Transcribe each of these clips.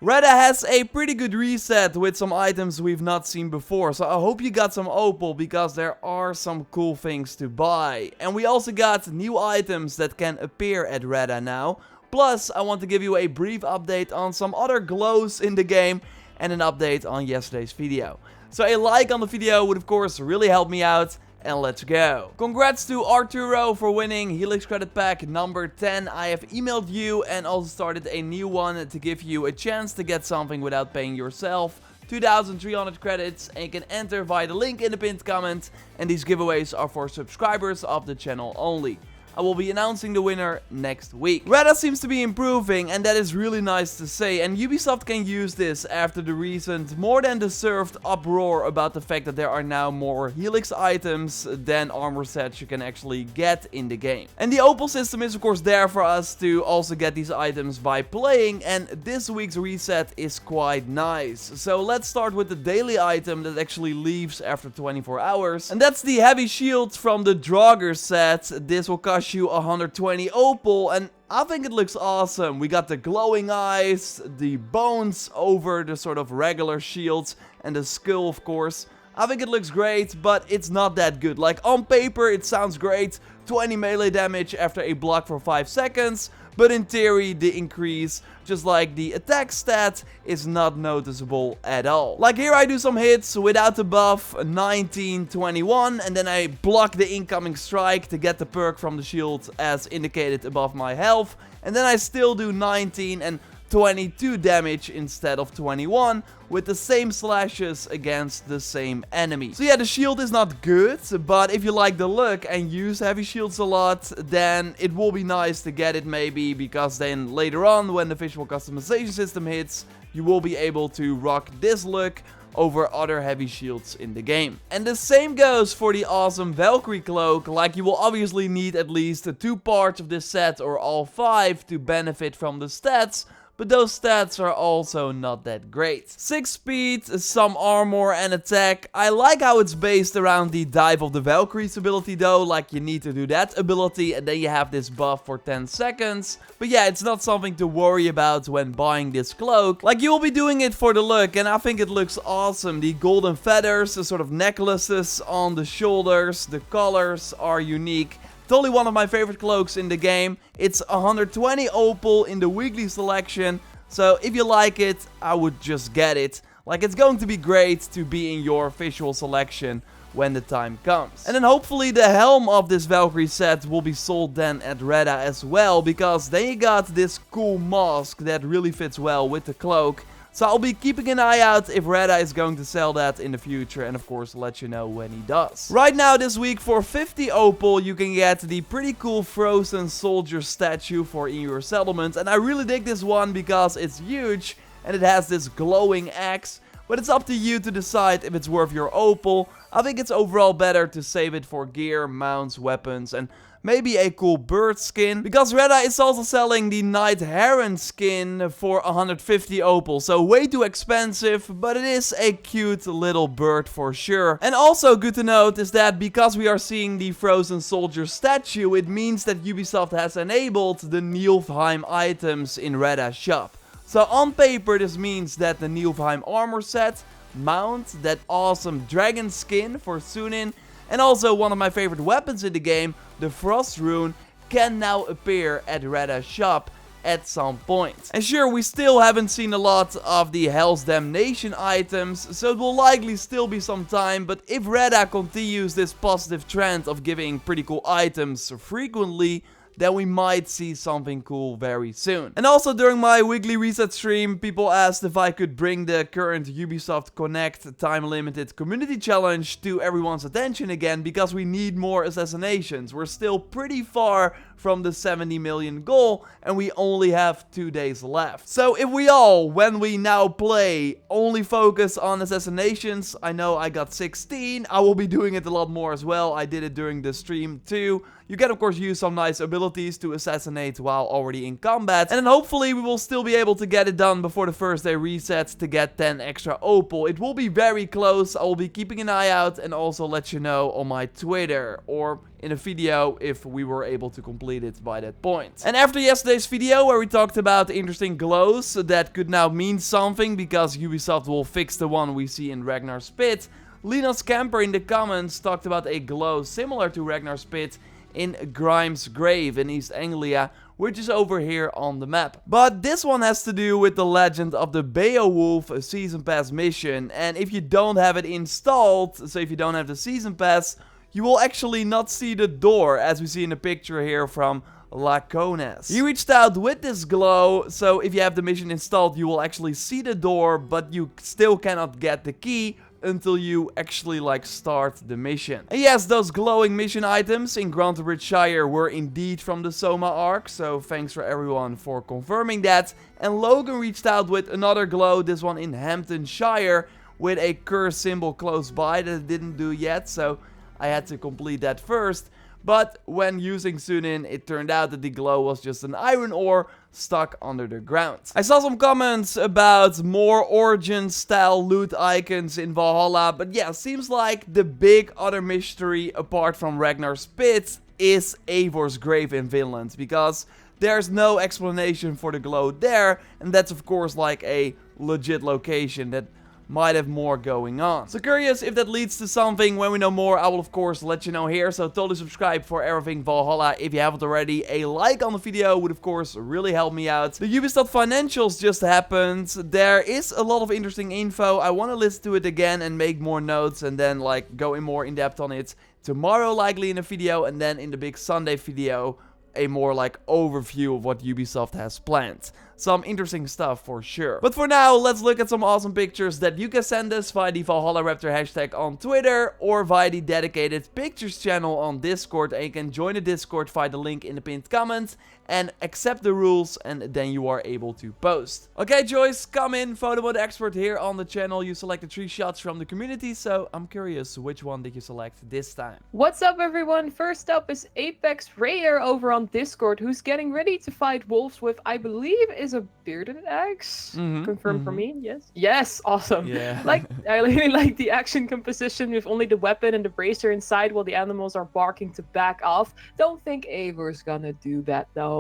Reda has a pretty good reset with some items we've not seen before, so I hope you got some Opal because there are some cool things to buy. And we also got new items that can appear at Reda now. Plus, I want to give you a brief update on some other glows in the game and an update on yesterday's video. So a like on the video would of course really help me out. And let's go. Congrats to Arturo for winning Helix credit pack number 10. I have emailed you and also started a new one to give you a chance to get something without paying yourself. 2,300 credits, and you can enter via the link in the pinned comment. And these giveaways are for subscribers of the channel only. I will be announcing the winner next week. Reda seems to be improving, and that is really nice to say, and Ubisoft can use this after the recent more than deserved uproar about the fact that there are now more Helix items than armor sets you can actually get in the game. And the Opal system is of course there for us to also get these items by playing, and this week's reset is quite nice. So let's start with the daily item that actually leaves after 24 hours, and that's the heavy shield from the Draugr set. This will cost you 120 Opal, and I think it looks awesome. We got the glowing eyes, the bones over the sort of regular shields, and the skull of course. I think it looks great, but it's not that good. Like on paper it sounds great, 20 melee damage after a block for 5 seconds, but in theory the increase, just like the attack stat, is not noticeable at all. Like here I do some hits without the buff, 19, 21, and then I block the incoming strike to get the perk from the shield as indicated above my health, and then I still do 19 and 22 damage instead of 21 with the same slashes against the same enemy. So yeah, the shield is not good, but if you like the look and use heavy shields a lot, then it will be nice to get it maybe, because then later on when the visual customization system hits, you will be able to rock this look over other heavy shields in the game. And the same goes for the awesome Valkyrie cloak. Like you will obviously need at least 2 parts of this set or all 5 to benefit from the stats, but those stats are also not that great. 6 speed, some armor and attack. I like how it's based around the dive of the Valkyrie's ability though, like you need to do that ability and then you have this buff for 10 seconds. But yeah, it's not something to worry about when buying this cloak. Like you will be doing it for the look, and I think it looks awesome. The golden feathers, the sort of necklaces on the shoulders, the colors are unique. Totally one of my favorite cloaks in the game. It's 120 Opal in the weekly selection, so if you like it, I would just get it. Like it's going to be great to be in your visual selection when the time comes. And then hopefully the helm of this Valkyrie set will be sold then at Reda as well, because they got this cool mask that really fits well with the cloak. So I'll be keeping an eye out if Reda is going to sell that in the future, and of course let you know when he does. Right now this week for 50 Opal you can get the pretty cool frozen soldier statue for in your settlement, and I really dig this one because it's huge and it has this glowing axe. But it's up to you to decide if it's worth your Opal. I think it's overall better to save it for gear, mounts, weapons, and maybe a cool bird skin, because Reda is also selling the Night Heron skin for 150 Opal, so way too expensive, but it is a cute little bird for sure. And also good to note is that because we are seeing the Frozen Soldier statue, it means that Ubisoft has enabled the Niflheim items in Reda's shop. So on paper this means that the Niflheim armor set, mount, that awesome dragon skin for Sunin, and also one of my favorite weapons in the game, the Frost Rune, can now appear at Reda's shop at some point. And sure, we still haven't seen a lot of the Hell's Damnation items, so it will likely still be some time, but if Reda continues this positive trend of giving pretty cool items frequently, then we might see something cool very soon. And also during my weekly reset stream, people asked if I could bring the current Ubisoft Connect time limited community challenge to everyone's attention again, because we need more assassinations. We're still pretty far from the 70 million goal and we only have 2 days left. So if we all, when we now play, only focus on assassinations, I know I got 16, I will be doing it a lot more as well. I did it during the stream too. You can of course use some nice abilities to assassinate while already in combat. And then hopefully we will still be able to get it done before the first day resets to get 10 extra Opal. It will be very close. I will be keeping an eye out and also let you know on my Twitter or in a video if we were able to complete it by that point. And after yesterday's video where we talked about interesting glows that could now mean something because Ubisoft will fix the one we see in Ragnar's Pit, Linus Camper in the comments talked about a glow similar to Ragnar's Pit in Grimes' Grave in East Anglia, which is over here on the map. But this one has to do with the legend of the Beowulf Season Pass mission, and if you don't have it installed, so if you don't have the Season Pass, you will actually not see the door, as we see in the picture here from Lacones. He reached out with this glow, so if you have the mission installed, you will actually see the door, but you still cannot get the key until you actually start the mission. And yes, those glowing mission items in Grantebridge were indeed from the Soma arc, so thanks for everyone for confirming that. And Logan reached out with another glow, this one in Hamptonshire, with a curse symbol close by that it didn't do yet, so I had to complete that first. But when using Sunin, it turned out that the glow was just an iron ore stuck under the ground. I saw some comments about more Origin-style loot icons in Valhalla, but yeah, seems like the big other mystery apart from Ragnar's Pit is Eivor's grave in Finland, because there's no explanation for the glow there, and that's of course like a legit location that might have more going on. So curious if that leads to something. When we know more, I will of course let you know here. So totally subscribe for everything Valhalla if you haven't already. A like on the video would of course really help me out. The Ubisoft financials just happened. There is a lot of interesting info. I want to listen to it again and make more notes and then go in more in depth on it tomorrow, likely in a video, and then in the big Sunday video a more overview of what Ubisoft has planned. Some interesting stuff for sure. But for now, let's look at some awesome pictures that you can send us via the ValhallaRaptor hashtag on Twitter or via the dedicated pictures channel on Discord. And you can join the Discord via the link in the pinned comment and accept the rules, and then you are able to post. Okay, Joyce, come in, photo mode expert here on the channel. You selected 3 shots from the community, so I'm curious, which one did you select this time? What's up, everyone? First up is Apex Rayer over on Discord, who's getting ready to fight wolves with, I believe, is a bearded axe. Confirm for me, yes? Yes, awesome. Yeah. I really like the action composition with only the weapon and the bracer inside while the animals are barking to back off. Don't think Eivor's gonna do that, though.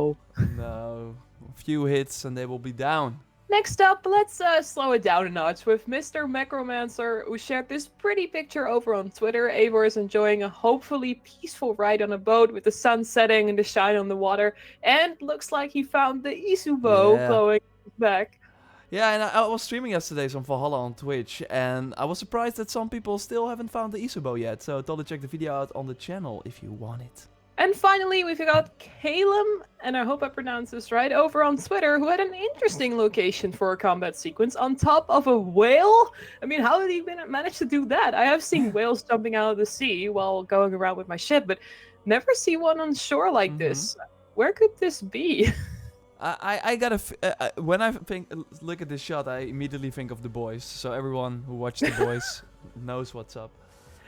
No. A few hits and they will be down. Next up, let's slow it down a notch with Mr. Macromancer, who shared this pretty picture over on Twitter. Eivor is enjoying a hopefully peaceful ride on a boat with the sun setting and the shine on the water. And looks like he found the Isubo glowing back. Yeah, and I was streaming yesterday some Valhalla on Twitch, and I was surprised that some people still haven't found the Isubo yet. So totally check the video out on the channel if you want it. And finally, we've got Calum, and I hope I pronounced this right, over on Twitter, who had an interesting location for a combat sequence on top of a whale. I mean, how did he manage to do that? I have seen whales jumping out of the sea while going around with my ship, but never see one on shore like this. Where could this be? I gotta when I look at this shot, I immediately think of The Boys. So everyone who watched The Boys knows what's up.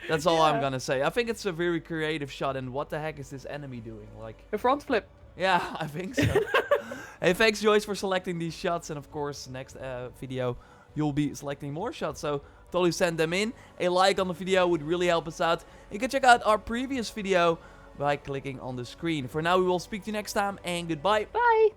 That's all I'm gonna say. I think it's a very creative shot, and what the heck is this enemy doing? A front flip. Yeah, I think so. Hey, thanks Joyce for selecting these shots, and of course, next video you'll be selecting more shots, so totally send them in. A like on the video would really help us out. You can check out our previous video by clicking on the screen. For now, we will speak to you next time, and goodbye. Bye.